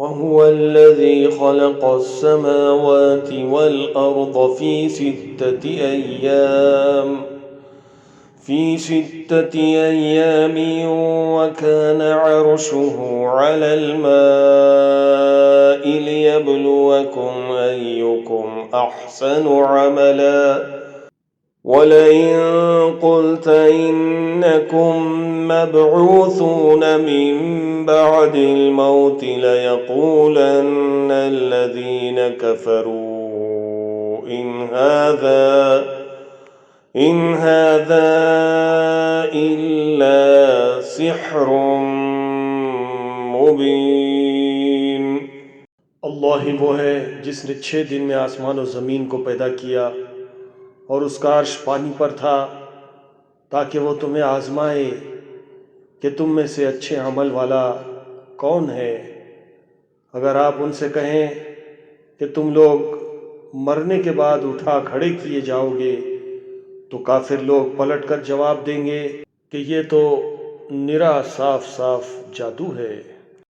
वहुव अल्लज़ी खलक़स समावाति वल अर्द फ़ी सित्तति अय्यामिन व कान अर्शुहु अलल माइ लियब्लुवकुम अय्युकुम अहसनु अमला वलइन क़ुल्त इन्नकुम मबऊसून मिन बअदिल मौति लयक़ूलन्न अल्लज़ीन कफ़रू इन हाज़ा इल्ला सिह्रुम मुबीन। अल्लाह ही वो है जिसने 6 दिन में आसमान और ज़मीन को पैदा किया और उसका अर्श पानी पर था ताकि वो तुम्हें आजमाए कि तुम में से अच्छे अमल वाला कौन है। अगर आप उनसे कहें कि तुम लोग मरने के बाद उठा खड़े किए जाओगे तो काफिर लोग पलट कर जवाब देंगे कि ये तो निरा साफ साफ जादू है।